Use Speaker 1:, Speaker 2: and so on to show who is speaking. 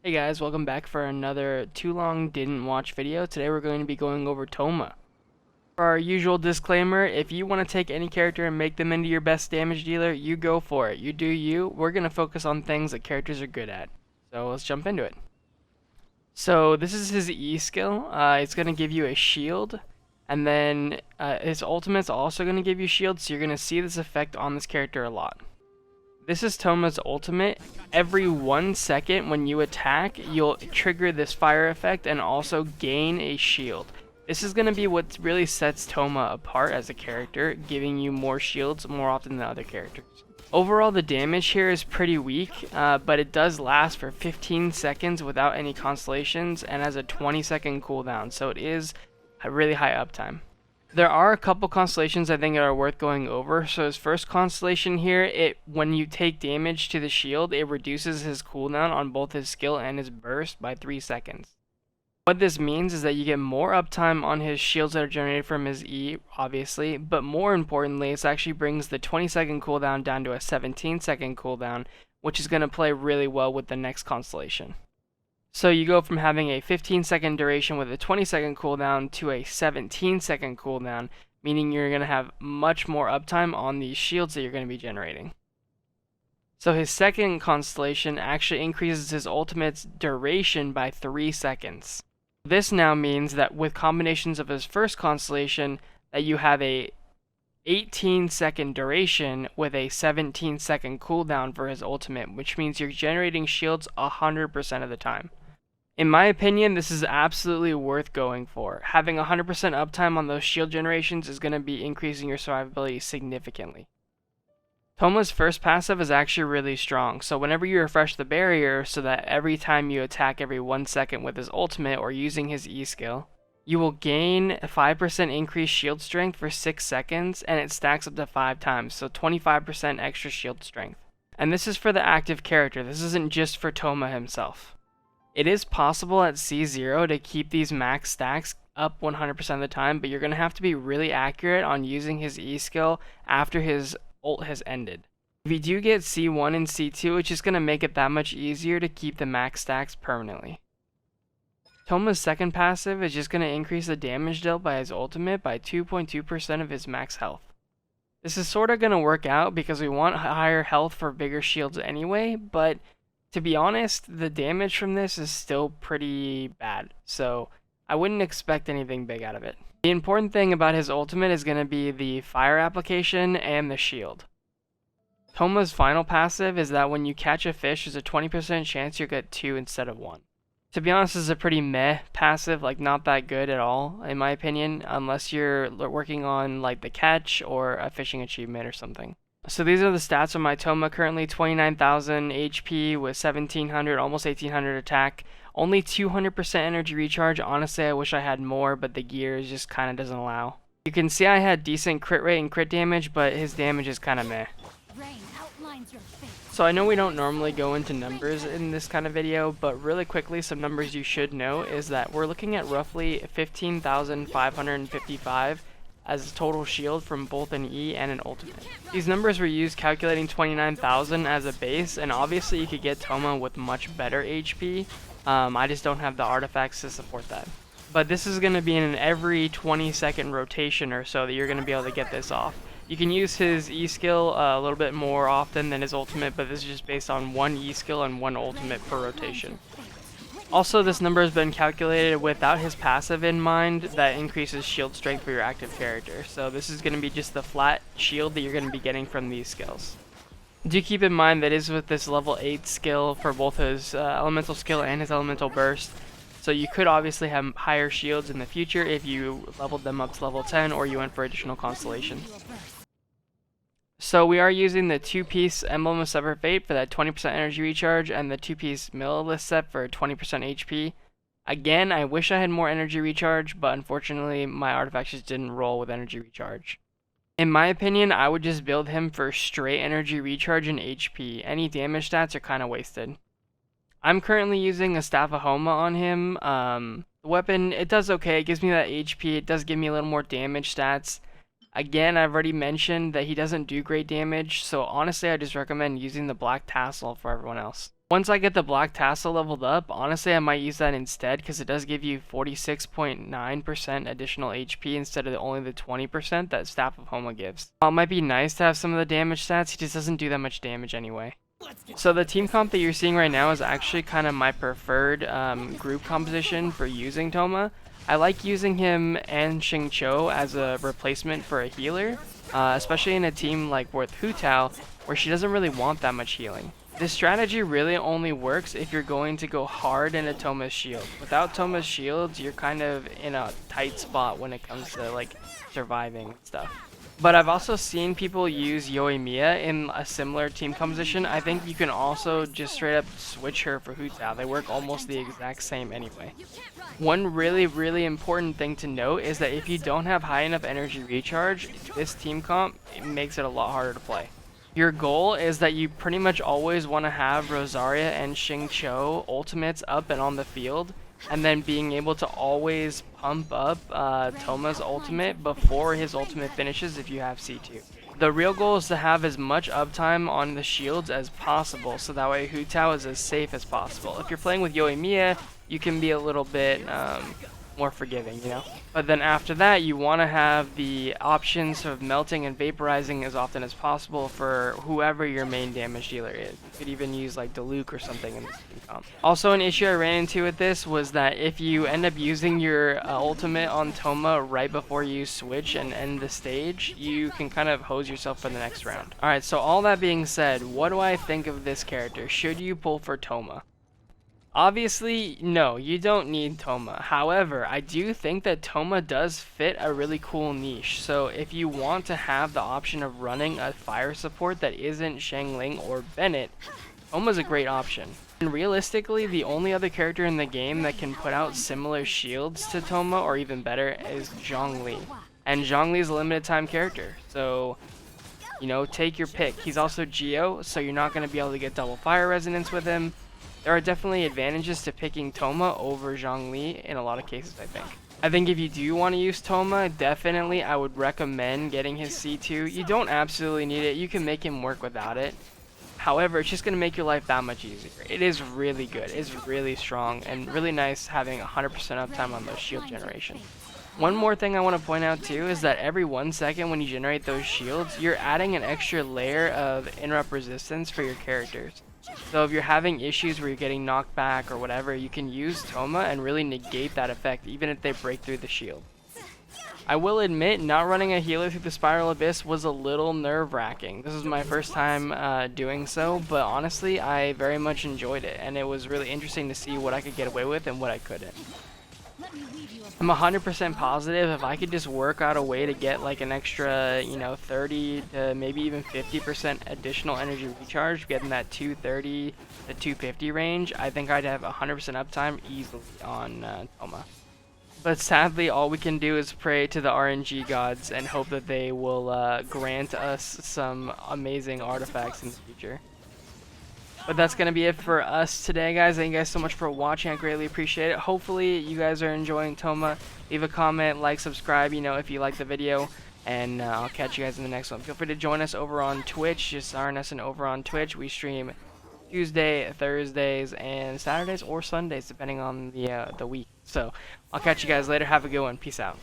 Speaker 1: Hey guys, welcome back for another too long didn't watch video. Today we're going to be going over Thoma. For our usual disclaimer, if you want to take any character and make them into your best damage dealer, you go for it. You do you. We're going to focus on things that characters are good at. So let's jump into it. So this is his E skill. It's going to give you a shield. And then his ultimate's also going to give you shield, so you're going to see this effect on this character a lot. This is Thoma's ultimate. Every 1 second when you attack, you'll trigger this fire effect and also gain a shield. This is going to be what really sets Thoma apart as a character, giving you more shields more often than other characters. Overall, the damage here is pretty weak, but it does last for 15 seconds without any constellations and has a 20-second cooldown, so it is a really high uptime. There are a couple constellations I think that are worth going over. So his first constellation here, when you take damage to the shield, it reduces his cooldown on both his skill and his burst by 3 seconds. What this means is that you get more uptime on his shields that are generated from his E, obviously, but more importantly, it actually brings the 20-second cooldown down to a 17-second cooldown, which is going to play really well with the next constellation. So you go from having a 15-second duration with a 20-second cooldown to a 17-second cooldown, meaning you're going to have much more uptime on these shields that you're going to be generating. So his second constellation actually increases his ultimate's duration by 3 seconds. This now means that with combinations of his first constellation, that you have a 18-second duration with a 17-second cooldown for his ultimate, which means you're generating shields 100% of the time. In my opinion, this is absolutely worth going for. Having 100% uptime on those shield generations is going to be increasing your survivability significantly. Thoma's first passive is actually really strong, so whenever you refresh the barrier so that every time you attack every 1 second with his ultimate or using his E skill, you will gain a 5% increased shield strength for 6 seconds, and it stacks up to 5 times, so 25% extra shield strength. And this is for the active character, this isn't just for Thoma himself. It is possible at C0 to keep these max stacks up 100% of the time, but you're going to have to be really accurate on using his E skill after his ult has ended. If you do get C1 and C2, it's just going to make it that much easier to keep the max stacks permanently. Thoma's second passive is just going to increase the damage dealt by his ultimate by 2.2% of his max health. This is sort of going to work out because we want higher health for bigger shields anyway, but to be honest, the damage from this is still pretty bad, so I wouldn't expect anything big out of it. The important thing about his ultimate is going to be the fire application and the shield. Thoma's final passive is that when you catch a fish, there's a 20% chance you'll get 2 instead of 1. To be honest, this is a pretty meh passive, like not that good at all, in my opinion, unless you're working on like the catch or a fishing achievement or something. So these are the stats of my Thoma currently: 29,000 HP with 1700, almost 1800 attack, only 200% energy recharge. Honestly, I wish I had more, but the gear just kind of doesn't allow. You can see I had decent crit rate and crit damage, but his damage is kind of meh. So I know we don't normally go into numbers in this kind of video, but really quickly, some numbers you should know is that we're looking at roughly 15,555 as a total shield from both an E and an ultimate. These numbers were used calculating 29,000 as a base, and obviously you could get Thoma with much better HP. I just don't have the artifacts to support that. But this is going to be in an every 20-second rotation or so that you're going to be able to get this off. You can use his E skill a little bit more often than his ultimate, but this is just based on 1 E skill and 1 ultimate per rotation. Also, this number has been calculated without his passive in mind that increases shield strength for your active character. So this is going to be just the flat shield that you're going to be getting from these skills. Do keep in mind that is with this level 8 skill for both his elemental skill and his elemental burst. So you could obviously have higher shields in the future if you leveled them up to level 10 or you went for additional constellations. So we are using the 2-piece Emblem of Severed Fate for that 20% energy recharge and the 2-piece Millilith set for 20% HP. Again, I wish I had more energy recharge, but unfortunately my artifacts just didn't roll with energy recharge. In my opinion, I would just build him for straight energy recharge and HP. Any damage stats are kind of wasted. I'm currently using a Staff of Homa on him. The weapon, it does okay, it gives me that HP, it does give me a little more damage stats. Again, I've already mentioned that he doesn't do great damage, so honestly I just recommend using the Black Tassel for everyone else. Once I get the black tassel leveled up, honestly I might use that instead because it does give you 46.9% additional HP instead of only the 20% that Staff of Homa gives. While it might be nice to have some of the damage stats, he just doesn't do that much damage anyway. So the team comp that you're seeing right now is actually kind of my preferred group composition for using Thoma. I like using him and Xingqiu as a replacement for a healer, especially in a team like with Hu Tao, where she doesn't really want that much healing. This strategy really only works if you're going to go hard into Thoma's shield. Without Thoma's shields, you're kind of in a tight spot when it comes to like surviving and stuff. But I've also seen people use Yoimiya in a similar team composition. I think you can also just straight up switch her for Hu Tao. They work almost the exact same anyway. One really important thing to note is that if you don't have high enough energy recharge, this team comp, it makes it a lot harder to play. Your goal is that you pretty much always want to have Rosaria and Xingqiu ultimates up and on the field, and then being able to always pump up Thoma's ultimate before his ultimate finishes if you have C2. The real goal is to have as much uptime on the shields as possible, so that way Hu Tao is as safe as possible. If you're playing with Yoimiya, you can be a little bit more forgiving, you know? But then after that, you want to have the options of melting and vaporizing as often as possible for whoever your main damage dealer is. You could even use like Diluc or something in this team comp. Also, an issue I ran into with this was that if you end up using your ultimate on Thoma right before you switch and end the stage, you can kind of hose yourself for the next round. Alright, so all that being said, what do I think of this character? Should you pull for Thoma? Obviously, no, you don't need Thoma. However, I do think that Thoma does fit a really cool niche. So if you want to have the option of running a fire support that isn't Xiangling or Bennett, Thoma's a great option. And realistically, the only other character in the game that can put out similar shields to Thoma, or even better, is Zhongli. And Zhongli's a limited time character, so you know, take your pick. He's also Geo, so you're not going to be able to get double fire resonance with him. There are definitely advantages to picking Thoma over Zhongli in a lot of cases, I think. I think if you do want to use Thoma, definitely I would recommend getting his C2. You don't absolutely need it. You can make him work without it. However, it's just going to make your life that much easier. It is really good. It's really strong and really nice having 100% uptime on those shield generation. One more thing I want to point out too is that every 1 second when you generate those shields, you're adding an extra layer of interrupt resistance for your characters. So if you're having issues where you're getting knocked back or whatever, you can use Thoma and really negate that effect even if they break through the shield. I will admit, not running a healer through the Spiral Abyss was a little nerve-wracking. This is my first time doing so, but honestly, I very much enjoyed it, and it was really interesting to see what I could get away with and what I couldn't. I'm 100% positive if I could just work out a way to get like an extra, you know, 30 to maybe even 50% additional energy recharge, getting that 230 to 250 range, I think I'd have 100% uptime easily on Thoma. But sadly, all we can do is pray to the RNG gods and hope that they will grant us some amazing artifacts in the future. But that's going to be it for us today, guys. Thank you guys so much for watching. I greatly appreciate it. Hopefully, you guys are enjoying Thoma. Leave a comment, like, subscribe, you know, if you like the video. And I'll catch you guys in the next one. Feel free to join us over on Twitch. Just RNSN over on Twitch. We stream Tuesday, Thursdays, and Saturdays or Sundays, depending on the week. So, I'll catch you guys later. Have a good one. Peace out.